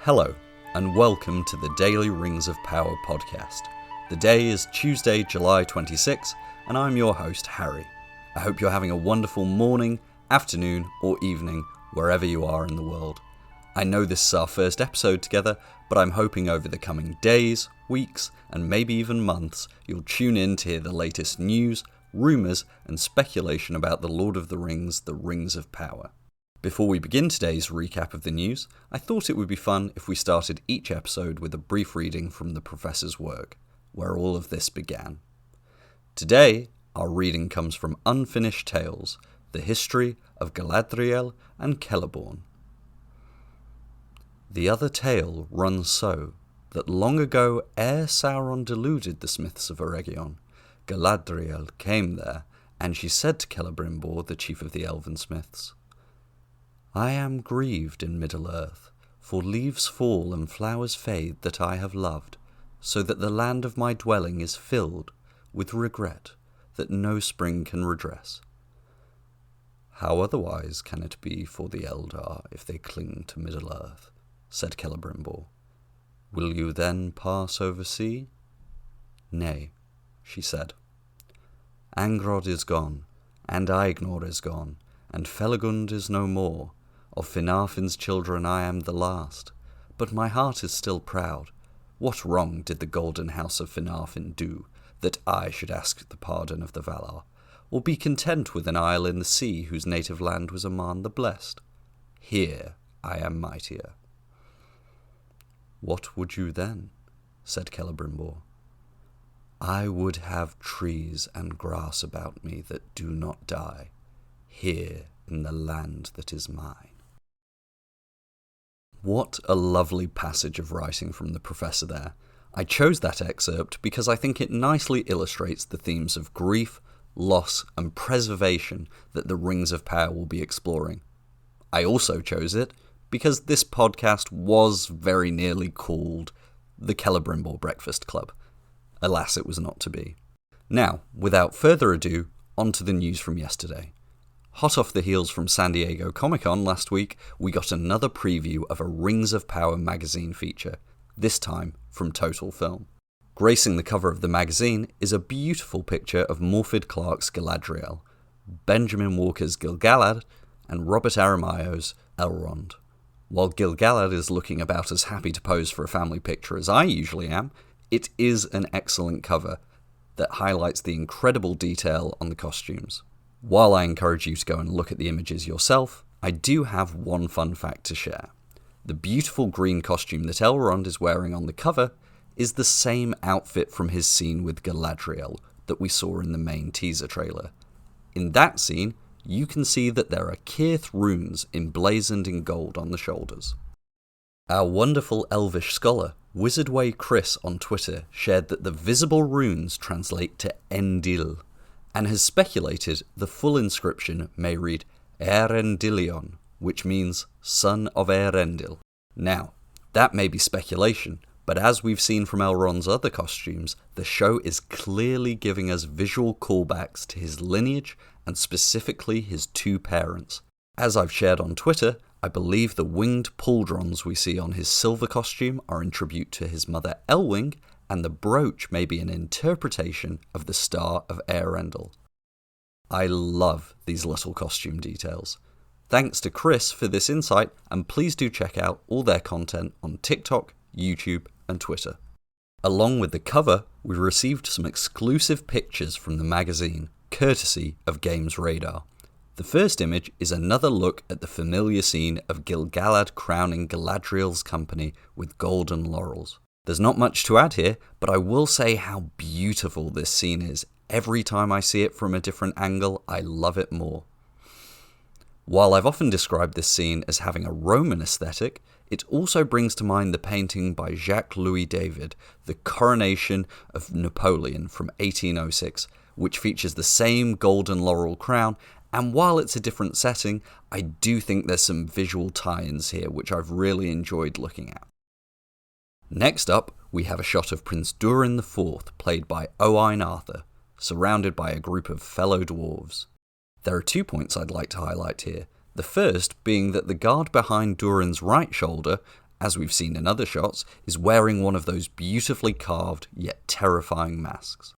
Hello, and welcome to the Daily Rings of Power podcast. The day is Tuesday, July 26, and I'm your host, Harry. I hope you're having a wonderful morning, afternoon, or evening, wherever you are in the world. I know this is our first episode together, but I'm hoping over the coming days, weeks, and maybe even months, you'll tune in to hear the latest news, rumours, and speculation about the Lord of the Rings, the Rings of Power. Before we begin today's recap of the news, I thought it would be fun if we started each episode with a brief reading from the Professor's work, where all of this began. Today, our reading comes from Unfinished Tales, The History of Galadriel and Celeborn. The other tale runs so, that long ago, ere Sauron deluded the smiths of Eregion, Galadriel came there, and she said to Celebrimbor, the chief of the elven smiths, I am grieved in Middle-earth, for leaves fall and flowers fade that I have loved, so that the land of my dwelling is filled with regret that no spring can redress. How otherwise can it be for the Eldar if they cling to Middle-earth? Said Celebrimbor. Will you then pass over sea? Nay, she said. Angrod is gone, and Aegnor is gone, and Felagund is no more. Of Finarfin's children I am the last, but my heart is still proud. What wrong did the golden house of Finarfin do, that I should ask the pardon of the Valar, or be content with an isle in the sea whose native land was Aman the Blessed? Here I am mightier. What would you then? Said Celebrimbor. I would have trees and grass about me that do not die, here in the land that is mine. What a lovely passage of writing from the Professor there. I chose that excerpt because I think it nicely illustrates the themes of grief, loss, and preservation that the Rings of Power will be exploring. I also chose it because this podcast was very nearly called the Celebrimbor Breakfast Club. Alas, it was not to be. Now, without further ado, on to the news from yesterday. Hot off the heels from San Diego Comic-Con last week, we got another preview of a Rings of Power magazine feature, this time from Total Film. Gracing the cover of the magazine is a beautiful picture of Morfydd Clark's Galadriel, Benjamin Walker's Gil-galad, and Robert Aramayo's Elrond. While Gil-galad is looking about as happy to pose for a family picture as I usually am, it is an excellent cover that highlights the incredible detail on the costumes. While I encourage you to go and look at the images yourself, I do have one fun fact to share. The beautiful green costume that Elrond is wearing on the cover is the same outfit from his scene with Galadriel that we saw in the main teaser trailer. In that scene, you can see that there are Cirith runes emblazoned in gold on the shoulders. Our wonderful elvish scholar, Wizardway Chris on Twitter, shared that the visible runes translate to Endil, and has speculated the full inscription may read Eärendilion, which means son of Eärendil. Now, that may be speculation, but as we've seen from Elrond's other costumes, the show is clearly giving us visual callbacks to his lineage and specifically his two parents. As I've shared on Twitter, I believe the winged pauldrons we see on his silver costume are in tribute to his mother Elwing, and the brooch may be an interpretation of the Star of Eärendil. I love these little costume details. Thanks to Chris for this insight, and please do check out all their content on TikTok, YouTube, and Twitter. Along with the cover, we received some exclusive pictures from the magazine, courtesy of Games Radar. The first image is another look at the familiar scene of Gil-galad crowning Galadriel's company with golden laurels. There's not much to add here, but I will say how beautiful this scene is. Every time I see it from a different angle, I love it more. While I've often described this scene as having a Roman aesthetic, it also brings to mind the painting by Jacques-Louis David, The Coronation of Napoleon from 1806, which features the same golden laurel crown, and while it's a different setting, I do think there's some visual tie-ins here which I've really enjoyed looking at. Next up, we have a shot of Prince Durin IV, played by Owain Arthur, surrounded by a group of fellow dwarves. There are 2 points I'd like to highlight here. The first being that the guard behind Durin's right shoulder as we've seen in other shots, is wearing one of those beautifully carved yet terrifying masks.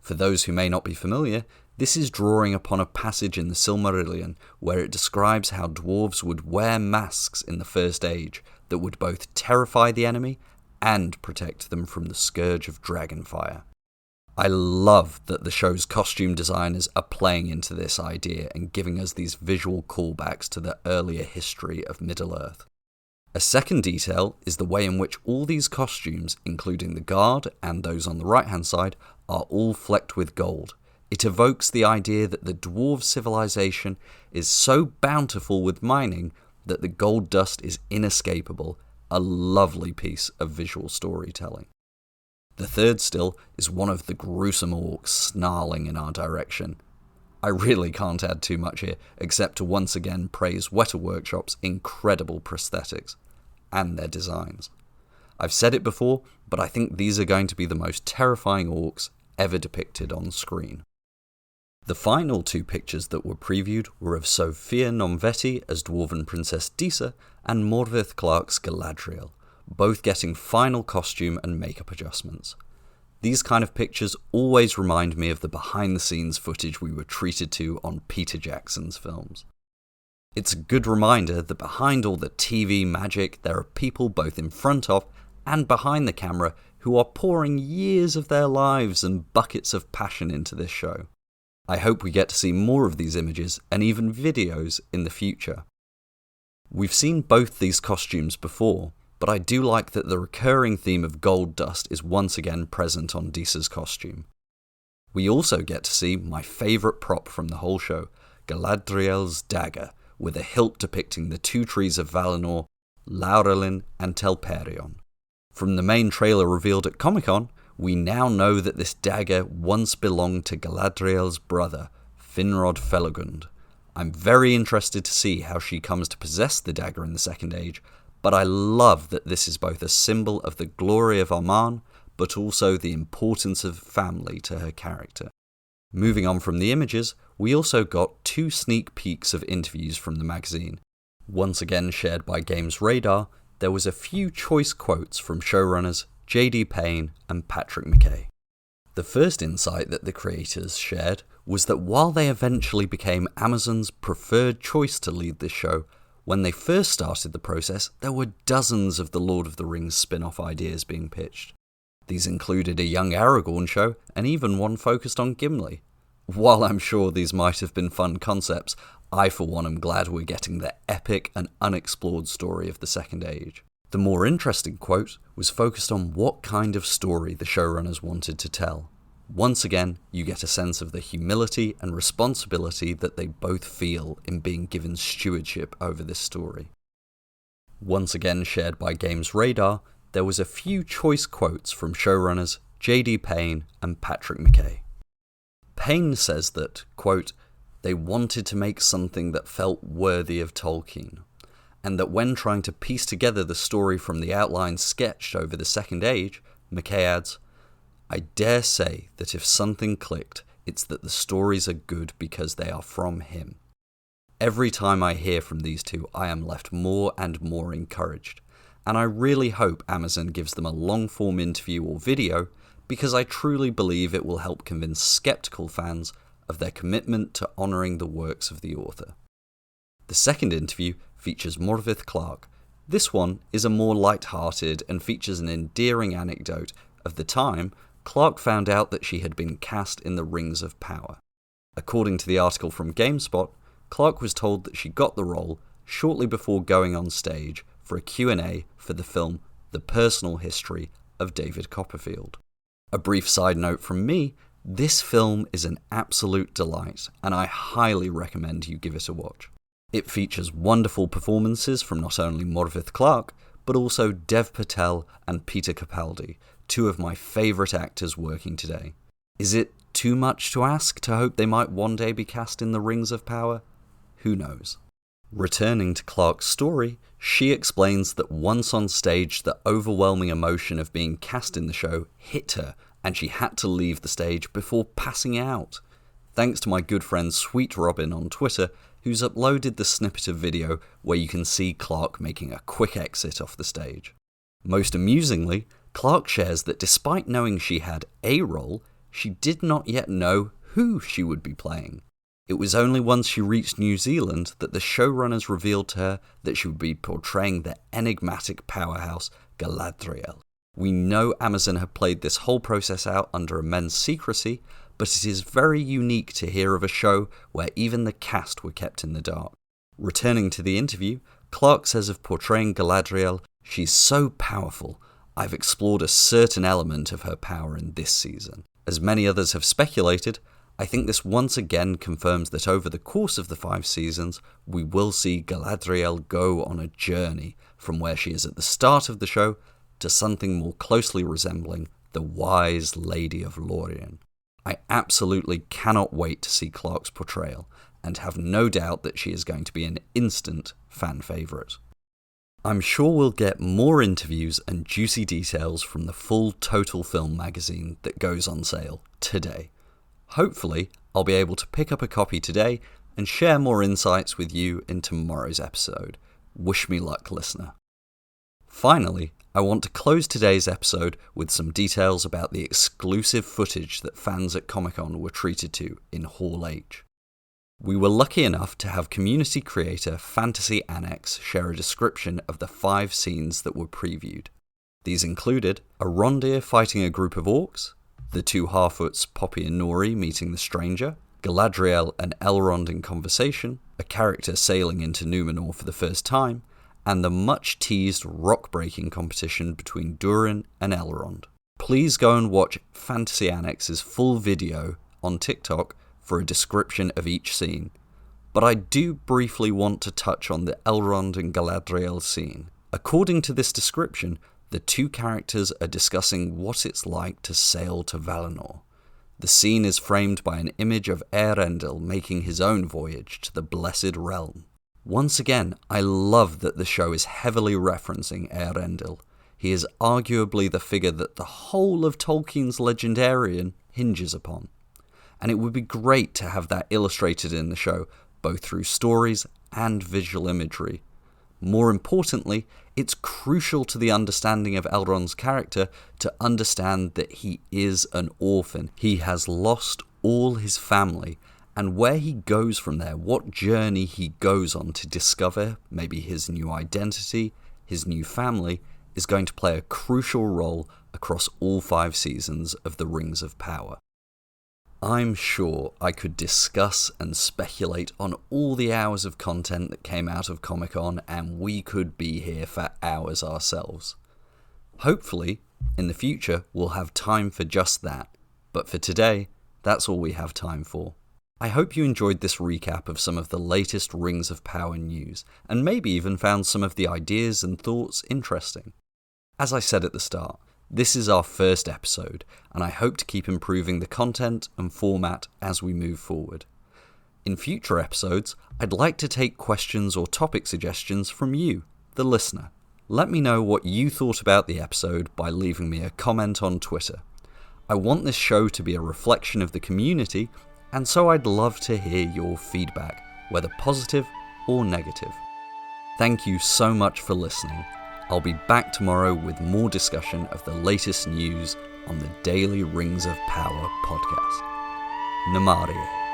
For those who may not be familiar, this is drawing upon a passage in the Silmarillion where it describes how dwarves would wear masks in the First Age that would both terrify the enemy and protect them from the scourge of dragonfire. I love that the show's costume designers are playing into this idea and giving us these visual callbacks to the earlier history of Middle-earth. A second detail is the way in which all these costumes, including the guard and those on the right-hand side, are all flecked with gold. It evokes the idea that the dwarf civilization is so bountiful with mining that the gold dust is inescapable, a lovely piece of visual storytelling. The third still is one of the gruesome orcs snarling in our direction. I really can't add too much here, except to once again praise Weta Workshop's incredible prosthetics and their designs. I've said it before, but I think these are going to be the most terrifying orcs ever depicted on screen. The final two pictures that were previewed were of Sophia Nomvetti as Dwarven Princess Disa and Morvith Clark's Galadriel, both getting final costume and makeup adjustments. These kind of pictures always remind me of the behind-the-scenes footage we were treated to on Peter Jackson's films. It's a good reminder that behind all the TV magic, there are people both in front of and behind the camera who are pouring years of their lives and buckets of passion into this show. I hope we get to see more of these images and even videos in the future. We've seen both these costumes before, but I do like that the recurring theme of gold dust is once again present on Disa's costume. We also get to see my favourite prop from the whole show, Galadriel's dagger, with a hilt depicting the two trees of Valinor, Laurelin and Telperion. From the main trailer revealed at Comic-Con, we now know that this dagger once belonged to Galadriel's brother, Finrod Felagund. I'm very interested to see how she comes to possess the dagger in the Second Age, but I love that this is both a symbol of the glory of Aman, but also the importance of family to her character. Moving on from the images, we also got 2 sneak peeks of interviews from the magazine. Once again shared by Games Radar, there was a few choice quotes from showrunners J.D. Payne and Patrick McKay. The first insight that the creators shared was that while they eventually became Amazon's preferred choice to lead this show, when they first started the process, there were dozens of the Lord of the Rings spin-off ideas being pitched. These included a young Aragorn show, and even one focused on Gimli. While I'm sure these might have been fun concepts, I for one am glad we're getting the epic and unexplored story of the Second Age. The more interesting quote was focused on what kind of story the showrunners wanted to tell. Once again, you get a sense of the humility and responsibility that they both feel in being given stewardship over this story. Once again shared by Games Radar, there was a few choice quotes from showrunners J.D. Payne and Patrick McKay. Payne says that, quote, they wanted to make something that felt worthy of Tolkien, and that when trying to piece together the story from the outlines sketched over the Second Age, McKay adds, I dare say that if something clicked, it's that the stories are good because they are from him. Every time I hear from these two, I am left more and more encouraged, and I really hope Amazon gives them a long-form interview or video because I truly believe it will help convince skeptical fans of their commitment to honouring the works of the author. The second interview features Morvith Clark. This one is a more light-hearted and features an endearing anecdote of the time Clark found out that she had been cast in the Rings of Power. According to the article from GameSpot, Clark was told that she got the role shortly before going on stage for a Q&A for the film The Personal History of David Copperfield. A brief side note from me, this film is an absolute delight, and I highly recommend you give it a watch. It features wonderful performances from not only Morvith Clark, but also Dev Patel and Peter Capaldi, 2 of my favourite actors working today. Is it too much to ask to hope they might one day be cast in the Rings of Power? Who knows? Returning to Clark's story, she explains that once on stage the overwhelming emotion of being cast in the show hit her and she had to leave the stage before passing out. Thanks to my good friend Sweet Robin on Twitter, who's uploaded the snippet of video where you can see Clark making a quick exit off the stage. Most amusingly, Clark shares that despite knowing she had a role, she did not yet know who she would be playing. It was only once she reached New Zealand that the showrunners revealed to her that she would be portraying the enigmatic powerhouse Galadriel. We know Amazon have played this whole process out under immense secrecy, but it is very unique to hear of a show where even the cast were kept in the dark. Returning to the interview, Clark says of portraying Galadriel, "She's so powerful. I've explored a certain element of her power in this season." As many others have speculated, I think this once again confirms that over the course of the 5 seasons, we will see Galadriel go on a journey from where she is at the start of the show to something more closely resembling the wise Lady of Lorien. I absolutely cannot wait to see Clark's portrayal, and have no doubt that she is going to be an instant fan favourite. I'm sure we'll get more interviews and juicy details from the full Total Film magazine that goes on sale today. Hopefully, I'll be able to pick up a copy today and share more insights with you in tomorrow's episode. Wish me luck, listener. Finally, I want to close today's episode with some details about the exclusive footage that fans at Comic-Con were treated to in Hall H. We were lucky enough to have community creator Fantasy Annex share a description of the 5 scenes that were previewed. These included Arondir fighting a group of orcs, the 2 Harfoots Poppy and Nori meeting the stranger, Galadriel and Elrond in conversation, a character sailing into Numenor for the first time, and the much-teased rock-breaking competition between Durin and Elrond. Please go and watch Fantasy Annex's full video on TikTok for a description of each scene, but I do briefly want to touch on the Elrond and Galadriel scene. According to this description, the 2 characters are discussing what it's like to sail to Valinor. The scene is framed by an image of Eärendil making his own voyage to the Blessed Realm. Once again, I love that the show is heavily referencing Eärendil. He is arguably the figure that the whole of Tolkien's Legendarium hinges upon. And it would be great to have that illustrated in the show, both through stories and visual imagery. More importantly, it's crucial to the understanding of Elrond's character to understand that he is an orphan. He has lost all his family, and where he goes from there, what journey he goes on to discover maybe his new identity, his new family, is going to play a crucial role across all 5 seasons of The Rings of Power. I'm sure I could discuss and speculate on all the hours of content that came out of Comic-Con, and we could be here for hours ourselves. Hopefully, in the future, we'll have time for just that, but for today, that's all we have time for. I hope you enjoyed this recap of some of the latest Rings of Power news, and maybe even found some of the ideas and thoughts interesting. As I said at the start, this is our first episode, and I hope to keep improving the content and format as we move forward. In future episodes, I'd like to take questions or topic suggestions from you, the listener. Let me know what you thought about the episode by leaving me a comment on Twitter. I want this show to be a reflection of the community, and so I'd love to hear your feedback, whether positive or negative. Thank you so much for listening. I'll be back tomorrow with more discussion of the latest news on the Daily Rings of Power podcast. Namarie.